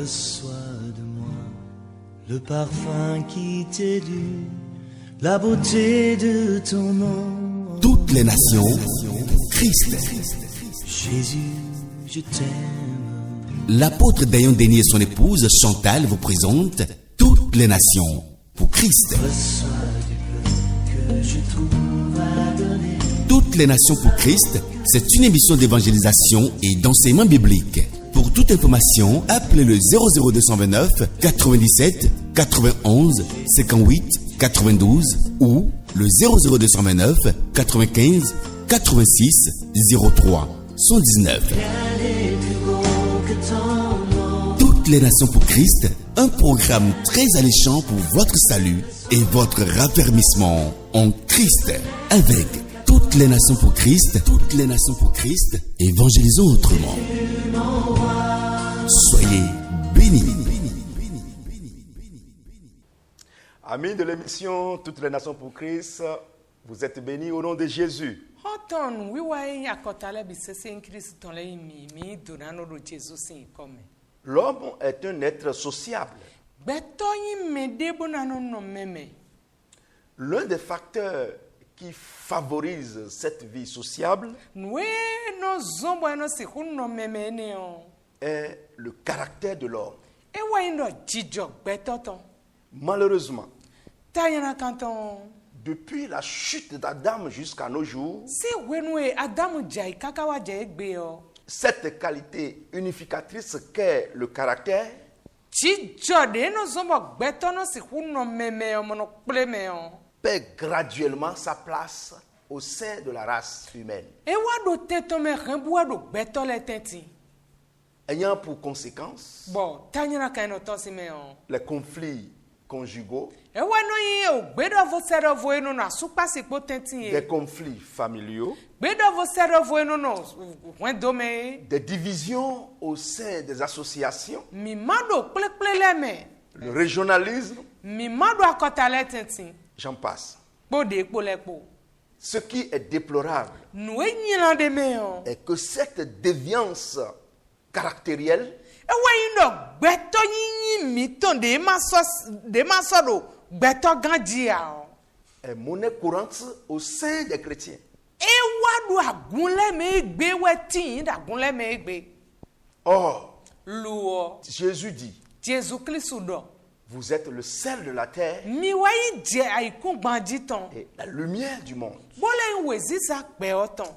Reçois de moi le parfum qui t'est dû, la beauté de ton nom. Toutes les nations, Christ. Jésus, je t'aime. L'apôtre Dayan Denis et son épouse Chantal vous présentent Toutes les nations pour Christ. Reçois du peu que je trouve à donner. Toutes les nations pour Christ, c'est une émission d'évangélisation et d'enseignement biblique. Pour toute information, appelez le 00229 97 91 58 92 ou le 00229 95 86 03 119. Toutes les nations pour Christ, un programme très alléchant pour votre salut et votre raffermissement en Christ. Avec toutes les nations pour Christ, évangélisons autrement. Soyez bénis. Amis de l'émission Toutes les nations pour Christ, vous êtes bénis au nom de Jésus. L'homme est un être sociable. L'un des facteurs qui favorise cette vie sociable est le caractère de l'homme. Malheureusement, depuis la chute d'Adam jusqu'à nos jours, cette qualité unificatrice qu'est le caractère perd graduellement sa place au sein de la race humaine. Ayant pour conséquence les conflits conjugaux, des conflits familiaux, des divisions au sein des associations, le régionalisme, j'en passe. Ce qui est déplorable est que cette déviance caractérielle est monnaie courante au sein des chrétiens. Or, Jésus dit, vous êtes le sel de la terre et la lumière du monde.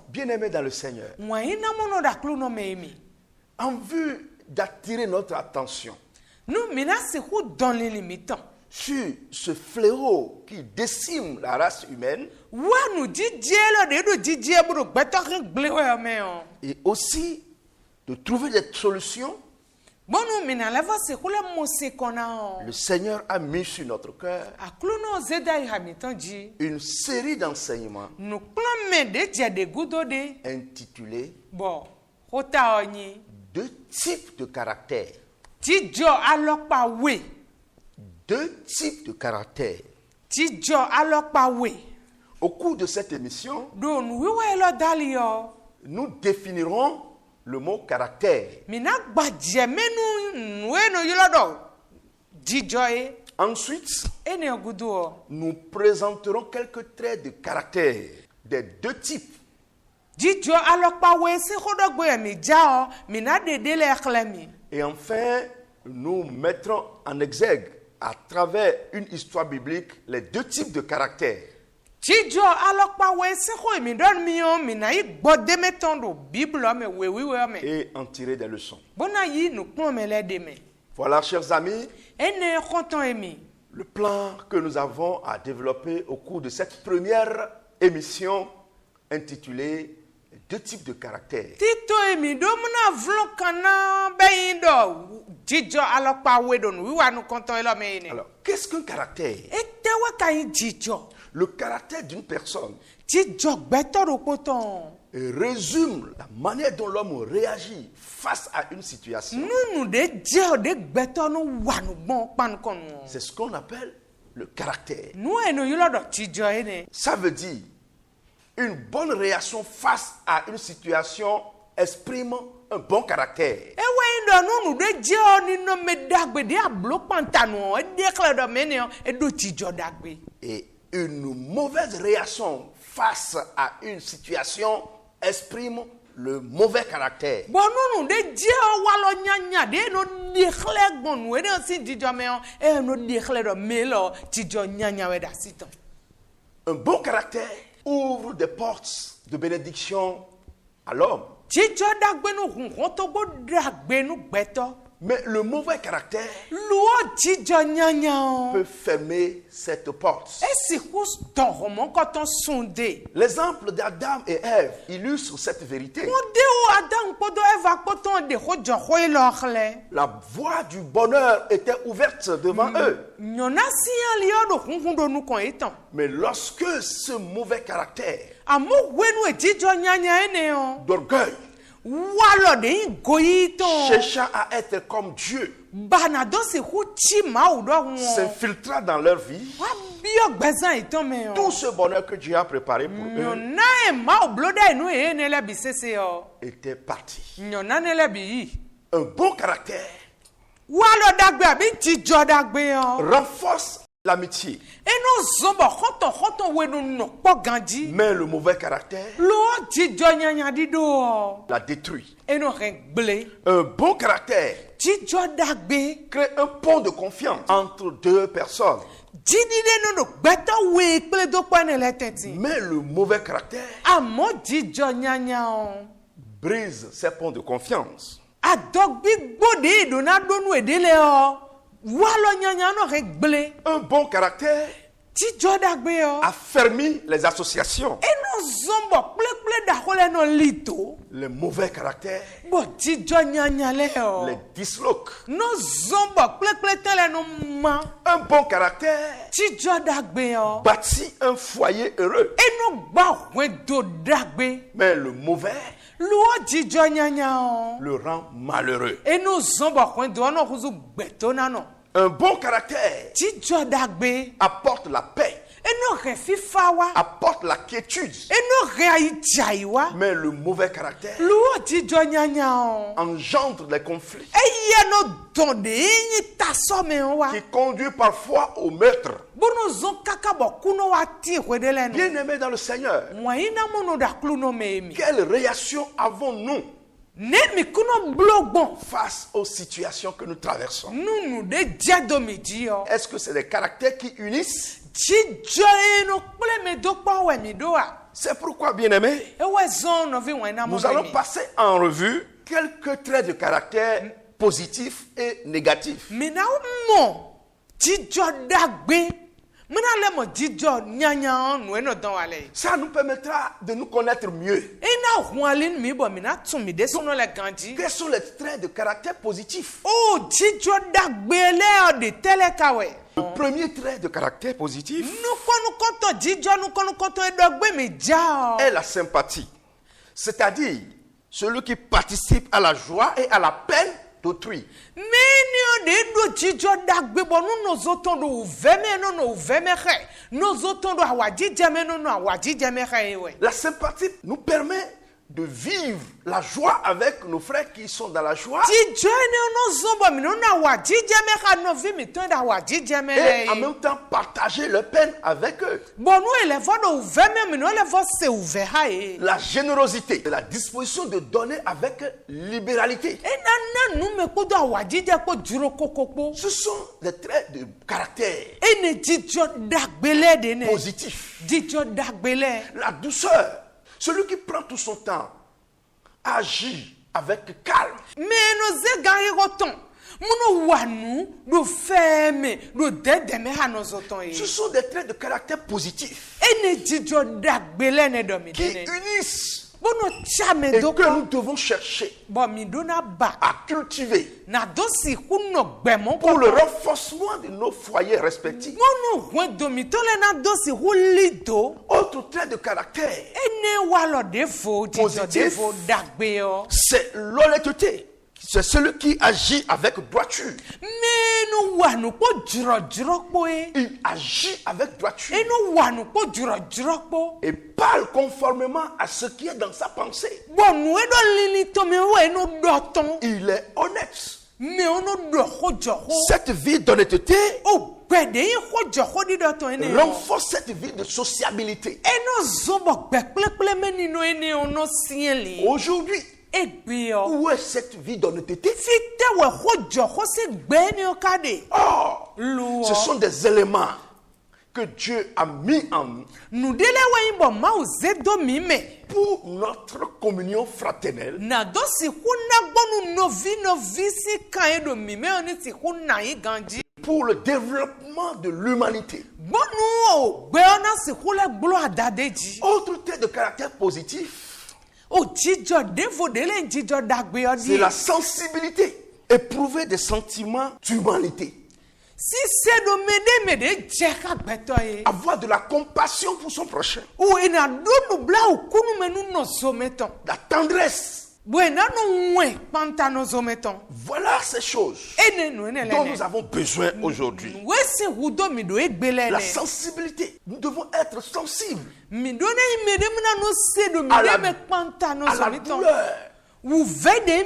Bien-aimés dans le Seigneur, en vue d'attirer notre attention sur ce fléau qui décime la race humaine et aussi de trouver des solutions, le Seigneur a mis sur notre cœur une série d'enseignements intitulés Deux types de caractère. Deux types de caractère. Au cours de cette émission, nous définirons le mot caractère. Ensuite, nous présenterons quelques traits de caractère des deux types. Et enfin, nous mettrons en exergue, à travers une histoire biblique, les deux types de caractère. Et en tirer des leçons. Voilà, chers amis, le plan que nous avons à développer au cours de cette première émission intitulée Deux types de caractère. Alors, qu'est-ce qu'un caractère? Le caractère d'une personne résume la manière dont l'homme réagit face à une situation. C'est ce qu'on appelle le caractère. Ça veut dire une bonne réaction face à une situation exprime un bon caractère. Et une mauvaise réaction face à une situation exprime le mauvais caractère. Un bon caractère ouvre des portes de bénédiction à l'homme. Mais le mauvais caractère peut fermer cette porte. L'exemple d'Adam et Ève illustre cette vérité. La voie du bonheur était ouverte devant eux. Mais lorsque ce mauvais caractère d'orgueil, cherchant à être comme Dieu, s'infiltra dans leur vie, tout ce bonheur que Dieu a préparé pour eux était parti. Un bon caractère renforce l'amitié. Mais le mauvais caractère la détruit. Un bon caractère crée un pont de confiance entre deux personnes. Mais le mauvais caractère brise ces ponts de confiance. Un bon caractère affermit les associations. Les mauvais caractères les disloquent. Un bon caractère bâtit un foyer heureux. Mais le mauvais le rend malheureux. Un bon caractère apporte la paix, apporte la quiétude. Mais le mauvais caractère engendre les conflits qui conduisent parfois au meurtre. Bien-aimés dans le Seigneur, quelle réaction avons-nous face aux situations que nous traversons? Est-ce que c'est les caractères qui unissent? C'est pourquoi, bien-aimés, nous allons passer en revue quelques traits de caractère positifs et négatifs. Ça nous permettra de nous connaître mieux. Quels sont les traits de caractère positifs? Le premier trait de caractère positif est la sympathie. C'est-à-dire celui qui participe à la joie et à la peine d'autrui. La sympathie nous permet de vivre la joie avec nos frères qui sont dans la joie. Et en même temps partager leur peine avec eux. La générosité, la disposition de donner avec libéralité. Ce sont des traits de caractère positifs. La douceur. Celui qui prend tout son temps agit avec calme. Ce sont des traits de caractère positifs qui unissent et que nous devons chercher à cultiver pour le renforcement de nos foyers respectifs. Autre trait de caractère positif, c'est l'honnêteté. c'est celui qui agit avec droiture. Menu wanu po jiro Il agit avec droiture enu wanu po jiro et parle conformément à ce qui est dans sa pensée. bon nu edo lili to me we no doton Il est honnête. me ono do hojo Cette vie d'honnêteté o gbede yin hojo di doton ene renforce cette vie de sociabilité. eno zombo gbeplepele meni no ene ono sieli Aujourd'hui, egbe o où est cette vie d'honnêteté? fite we hojo ho se gbe ni o kade Oh, lu ce sont des éléments que Dieu a mis en nous nu dele we yin bo ma o zedo mi me pour notre communion fraternelle, na do si huna gbonu novi si kan edo mi me oni si huna yi ganji pour le développement de l'humanité. gbonu o gbe ona si hule glo adadeji Autre trait de caractère positif, o jijo devo dele jijo dagbe c'est odi la sensibilité, éprouver des sentiments d'humanité, si se do mede je ka gbeto ye avoir de la compassion pour son prochain, o ina do nu bla o kunu menu no zometon la tendresse. buena no nwe panta no zometon Voilà ces choses ene no ene dont lene nous avons besoin aujourd'hui. wesi hudo mi do egbele La ne sensibilité. Nous devons être sensibles mi do ne mede mna no se do mi à la- de me panta no à la zometon douleur, u ve de à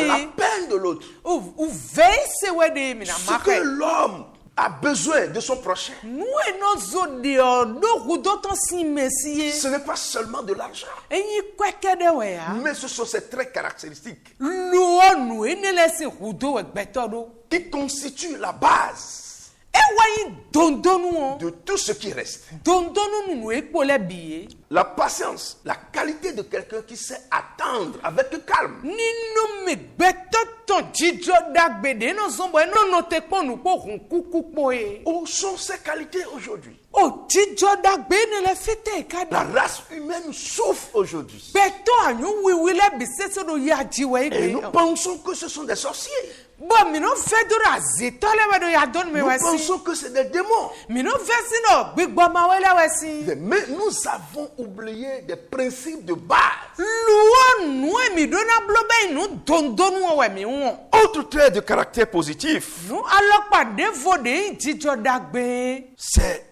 la mede peine de l'autre. u ve se we de mi na Ce que make l'homme a besoin de son prochain, nu eno zo de o do hudo ton si mesie ce n'est pas seulement de l'argent, enyi kweke de we ya mais ce sont ces traits caractéristiques luo nu ene le si hudo we gbeto do qui constituent la base ewa dondonu o de tout ce qui reste. dondonu nu ekpole biye La patience, la qualité de quelqu'un qui sait attendre avec calme. ninu me gbeto ton jijo dagbede no zombo eno no te ponu po hun kuku po e Où sont ces qualités aujourd'hui? o jijo dagbe ne le fite kada La race humaine souffre aujourd'hui. beto anyu wiwi le bisese do ya jiwe Et nous igbe pensons que ce sont des sorciers. bo mi no fe do razito le we do ya don me Nous wesi pensons que c'est des démons. mi no vesi no gbigbo ma wele wesi Mais nous avons oublié des principes de base. luo nu mi do na blobe nu dondonu o we mi won Autre trait de caractère positif, nu alopade vode jijo dagbe c'est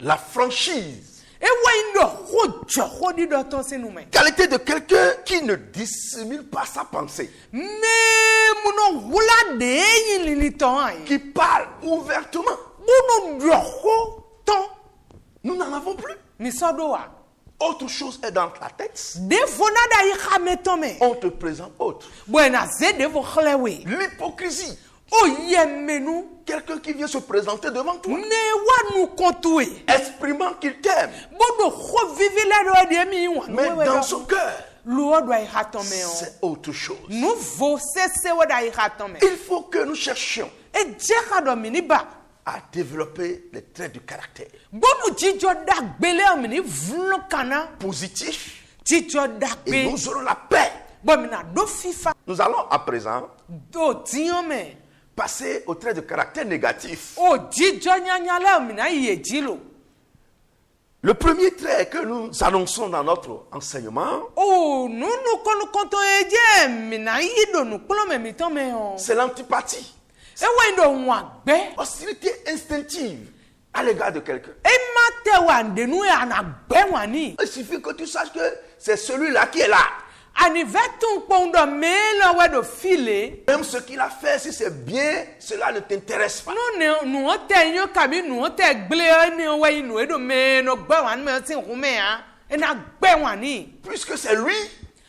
la franchise. ewa indo hojo hodi do ton sinu me Qualité de quelqu'un qui ne dissimule pas sa pensée, me muno hula de yin lili ton ai qui parle ouvertement. bunu doho ton Nous n'en avons plus. mi sodo wa Autre chose est dans ta tête. de fona da yi khameton me On te présente autre. buena ze de vo khlewe L'hypocrisie. o yemenu Quelqu'un qui vient se présenter devant toi, ne wa nu kontue exprimant qu'il t'aime, bodo kho vivi la do de mi wa mais dans son cœur, luo do ai haton me o c'est autre chose. nu vo se we da yi haton me Il faut que nous cherchions e je ka do mi ni ba à développer les traits du caractère bonu jijo dagbele o mi ni vlo kana positif jijo et dagbe nous aurons la paix. bo mi na do fifa Nous allons à présent do tiyan me passer aux traits de caractère négatif. o jijo nyanyale o mi na ye jilo Le premier trait que nous annonçons dans notre enseignement, o nunu konu konto eje mi na yido nu klo me mi ton me o c'est l'antipathie, e wa ndo nwa gbe hostilité instinctive à l'égard de quelqu'un. e ma te wa ndenu ya na gbe wa ni Il suffit que tu saches que c'est celui-là qui est là. ani vetun pondo me lo we do file Même ce qu'il a fait, si c'est bien, cela ne t'intéresse pas. no ne nu o te yo kabi nu o te gble ni o we nu e do me no gbe wa ni me tin hu me a e na gbe wa ni Puisque c'est lui,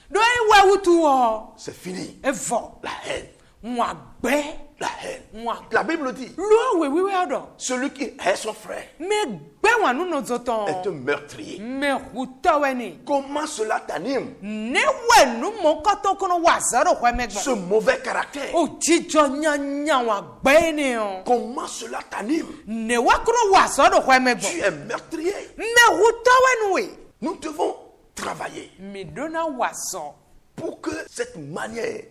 do e wa wutu o c'est fini. e vo La haine, nwa gbe la haine. nwa La Bible dit, lo we we ado celui qui hait son frère me gbe wa nu no zoton est un meurtrier. me huto we ni Comment cela t'anime? ne we nu mo koto kono wa zaro hwe me Ce gbo mauvais caractère. o jijo nyanya wa gbe ni o Comment cela t'anime? ne wa kono wa zaro hwe me gbo Tu es meurtrier. me huto we nu we Nous devons travailler mi dona wa zo pour que cette manière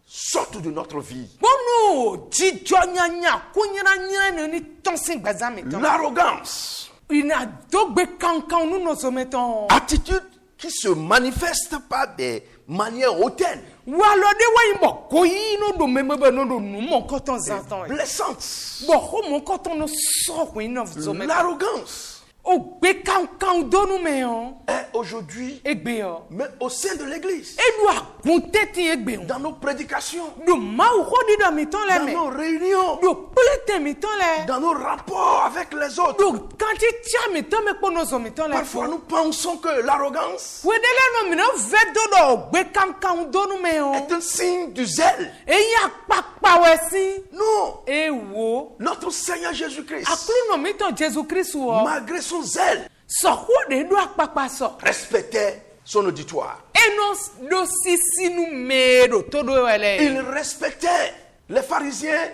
sorte de notre vie. bono jijo nyanya kunyira nyira ne ni tonsin gbaza mi ton L'arrogance, ina dogbe kankan nu no so meton attitude qui se manifeste par des manière hautaine, Walode wa imbo koyi no do memebe no do nu mon koton zantan. blessante, Bo ho mon koton no so ko ino zo me. l'arrogance O gbe kan donu me on. est aujourd'hui, Egbe o. mais au sein de l'Église, E do akunte ti egbe on. dans nos prédications, Do ma o ho di do mi ton le dans me. nos réunions, Do plete mi ton le. dans nos rapports avec les autres. Do kanti tia mi ton me ko no zo mi ton le. Parfois, nous pensons que l'arrogance Wedele no mi no vedo do gbe kan donu me on. est un signe du zèle. E ya papa wesi. Non, E wo. notre Seigneur Jésus-Christ, Akulu no mi ton Jesus Christ o. malgré son zèle, So ho de do akpapa so. respectait son auditoire. Enos do sisi nu mero todo ele. Il respectait les pharisiens,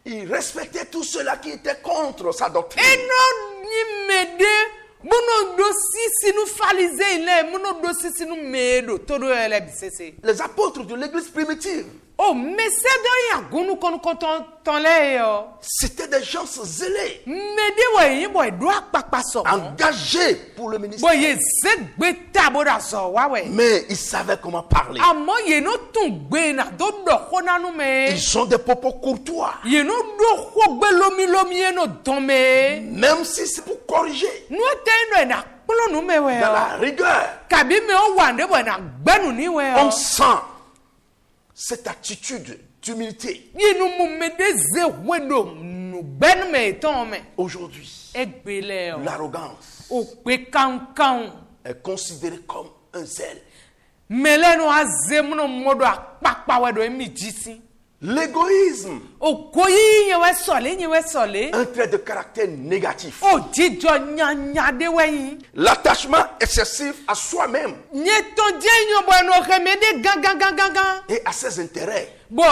il respectait tous ceux-là qui étaient contre sa doctrine. Eno ni mede muno do sisi nu falize ile muno do sisi nu mero todo ele bisese. Les apôtres de l'église primitive, O mesedo ya gunu kon ton le yo. c'étaient des gens zélés, Mede wa yin boy do akpapa so. engagés pour le ministère. Boy ye se gbe tabo da so wa we. Mais ils savaient comment parler. Amo ye no tun gbe na do hona nu me. Ils ont des propos courtois, Ye no do ho gbe lomi eno don me. même si c'est pour corriger, Nu te no na plo nu me we. dans la rigueur. Kabi me o wande boy na gbenu ni we. On sent cette attitude d'humilité. Yinu mu me de ze wedo nu gbenu me ton me. Aujourd'hui, Egbele o. l'arrogance O pe kan. est considérée comme un zèle. Mele no azemuno modo akpakpa wedo emi jisi. L'égoïsme, O koyi nye we sole. un trait de caractère négatif. O jijo nya de we. L'attachement excessif à soi-même Nye ton je nyo boy no remede gan. et à ses intérêts. Bo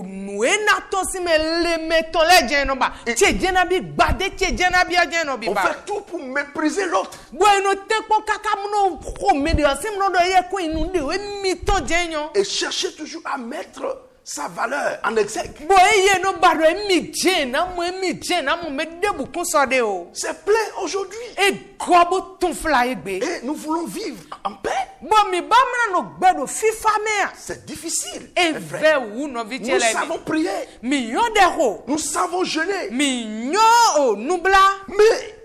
nu na to si me le meton le je no ba. Che je na bi gbade che je na bi je no bi On ba. fait tout pour mépriser l'autre. Bo no te ko kaka muno ko me de asim no do ye ko inu de we mi ton je nyo. Et chercher toujours à mettre sa valeur en exergue. Bo ye no ba do mi je na mo me de bu kun so de o. C'est plein aujourd'hui. E gobo ton fly egbe. Et nous voulons vivre en paix. Bo mi ba mna no gbedo fifa me a. C'est difficile. E mes ve frères. wu no vi Nous chele. savons prier. Mi yo de ho. Nous savons jeûner. Mi nyo o nubla. Mais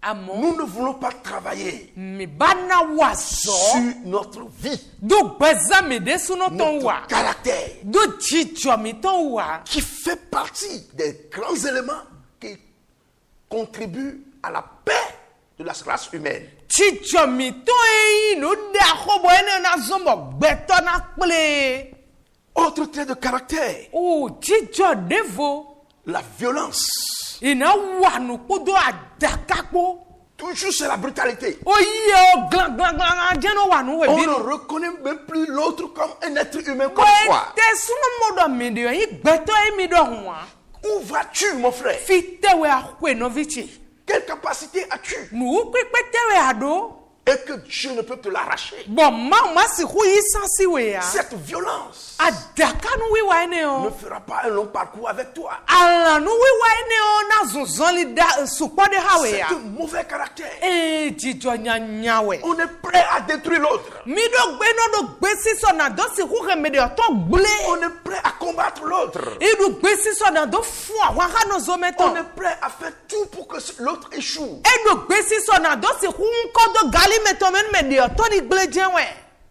Amo. nous ne voulons pas travailler Mi bana wazo. sur notre vie, Do beza me de suno ton notre wa. caractère, Do chicho mi ton wa. qui fait partie des grands éléments qui contribuent à la paix de la race humaine. Chicho mi ton e no da ho bo ene na zombo gbeto na ple. Autre trait de caractère, O chicho devo. la violence. Ina wa no podo adakapo. Toujours c'est la brutalité. O ye glan jeno wa no we On bi. ne reconnaît même plus l'autre comme un être humain comme Bo toi. te suno modo mi de yi gbeto e mi do wa. Où vas-tu, mon frère? Fite we akwe no vichi. Quelle capacité as-tu? Nu kwekpete we ado. Et que Dieu ne peut te l'arracher. Bon ma si hu yi sansi we ya. Cette violence Adaka nu wi wa ene ne o. fera pas un long parcours avec toi. Ala nu wi wa ene o na zozon li da supo de ha we C'est ya. un mauvais caractère. Eh jijo nya we. On est prêt à détruire l'autre. Mi do gbe no do gbe si so na do si hu remede to gble. On est prêt à combattre l'autre. E do gbe si so na do fu wa ha no zo meto. On est prêt à faire tout pour que l'autre échoue. E do gbe si so na do si hu nko do gali meto men me de to ni gble je we.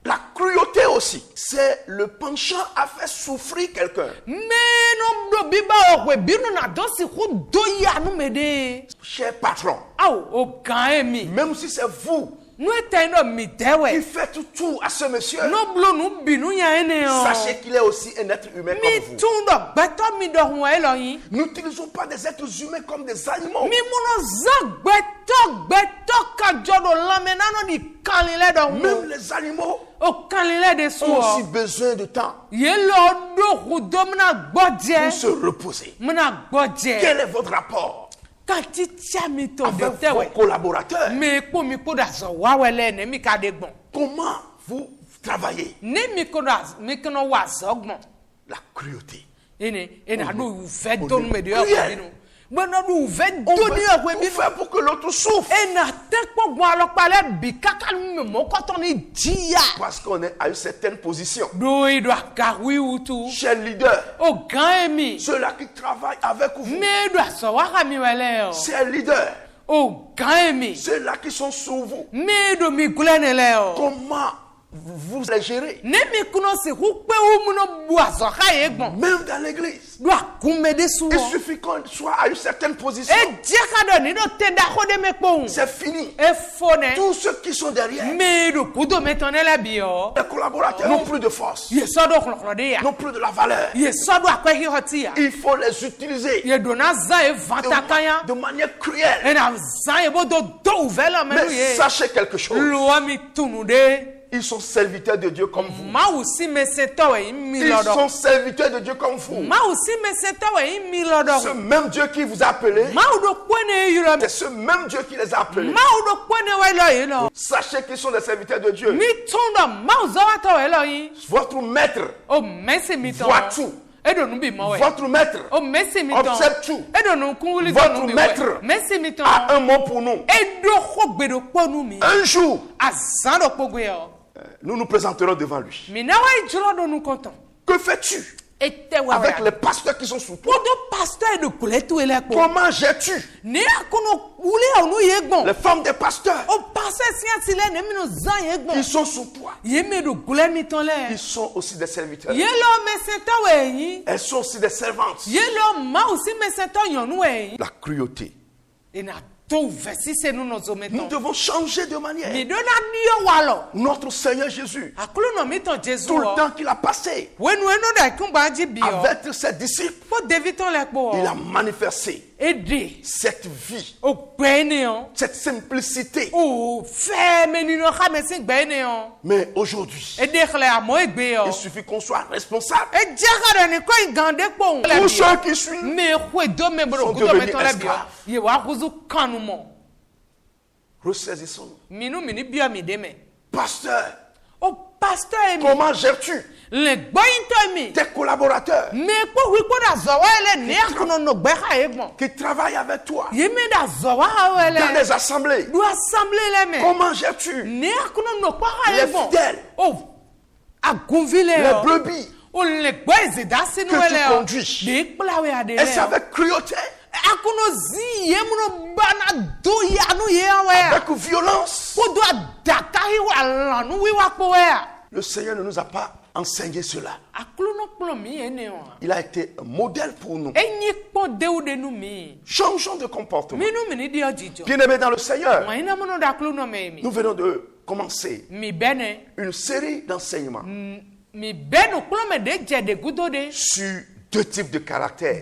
La cruauté aussi, c'est le penchant à faire souffrir quelqu'un. Me no do biba o we binu na do si hu do ya nu me de. Cher patron, Aw o kan emi. même si c'est vous Nu etendo mi dewe. qui faites tout à ce monsieur, No blo nu binu ya ene o. sachez qu'il est aussi un être humain Mi comme vous. tundo beto mi do hu elo yin. N'utilisons pas des êtres humains comme des animaux. Mi muno za beto ka jodo lame nano di kanile do hu. Même les animaux O kanile de so. ont aussi besoin de temps Ye lo do hu do mna pour gbodje. se reposer. Mna gbodje. Quel est votre rapport Kati tia mi to de avec te vos we. collaborateurs? Mi po da so wa wele ne mi ka de gbon. Comment vous travaillez? Ne mi kono wa so gbon. La cruauté. Ene ado u fe on don est me de o cruel. binu. On veut tout faire pour que l'autre souffre. Parce qu'on est à une certaine position. Chers leaders, ceux-là qui travaillent avec vous, chers leaders, ceux-là qui sont sous vous, comment vous les gérez? Même dans l'église, il suffit qu'on soit à une certaine position. C'est fini. Tous ceux qui sont derrière, les collaborateurs n'ont plus de force, n'ont plus de la valeur. Il faut les utiliser de manière cruelle. Mais sachez quelque chose. Ils sont serviteurs de Dieu comme vous. Ils sont serviteurs de Dieu comme vous. Ce même Dieu qui vous a appelé, c'est ce même Dieu qui les a appelés. Sachez qu'ils sont des serviteurs de Dieu. Votre maître voit tout. Votre maître observe tout. Votre maître a un mot pour nous. Un jour, nous nous présenterons devant lui. Que fais-tu avec les pasteurs qui sont sous toi? Comment gères-tu les femmes des pasteurs qui sont sous toi? Ils sont aussi des serviteurs. Elles sont aussi des servantes. La cruauté. Nous devons changer de manière. Notre Seigneur Jésus, tout le temps qu'il a passé avec ses disciples, il a manifesté cette vie, cette simplicité. Mais aujourd'hui, il suffit qu'on soit responsable. Tous ceux qui suivent sont devenus esclaves. Ressaisissons-nous. Pasteur, comment gères-tu tes collaborateurs qui travaillent avec toi dans les assemblées? Comment gères-tu les fidèles, les brebis que tu conduis? Est-ce avec cruauté, avec violence? Le Seigneur ne nous a pas enseigné cela. Il a été un modèle pour nous. Changeons de comportement. Bien-aimés dans le Seigneur, nous venons de commencer une série d'enseignements sur deux types de caractères.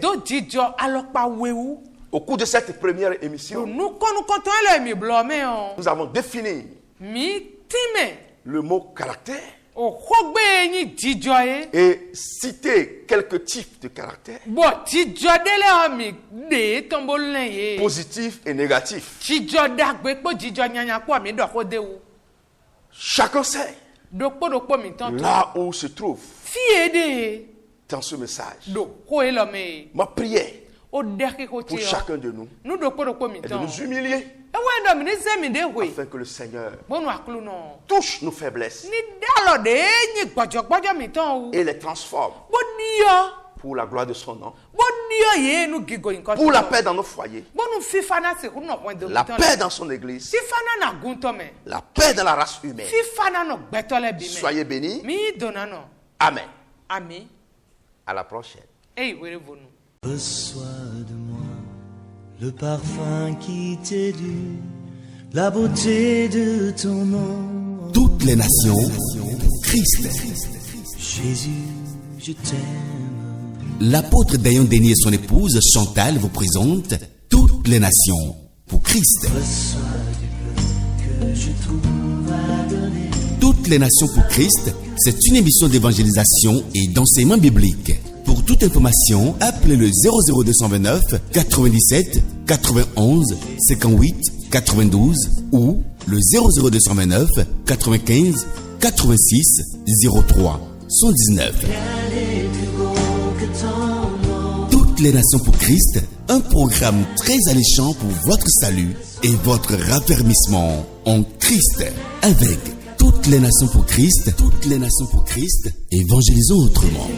Au cours de cette première émission, nous avons défini le mot caractère et cité quelques types de caractères, positifs et négatifs. Chacun sait là où se trouve dans ce message. Ma prière pour chacun de nous est de nous humilier afin que le Seigneur touche nos faiblesses et les transforme pour la gloire de son nom, pour la paix dans nos foyers, la paix dans son église, la paix dans la race humaine. Soyez bénis. Amen. À la prochaine. Reçois de moi le parfum qui t'est dû, la beauté de ton nom. Toutes les nations, Christ. Jésus, je t'aime. L'apôtre Dayan Denis et son épouse Chantal vous présentent Toutes les nations pour Christ. Reçois du peu que je trouve à donner. Toutes les nations pour Christ, c'est une émission d'évangélisation et d'enseignement biblique. Pour toute information, appelez le 00229 97 91 58 92 ou le 00229 95 86 03 119. Toutes les nations pour Christ, Un programme très alléchant pour votre salut et votre raffermissement en Christ. Avec toutes les nations pour Christ, évangélisons autrement.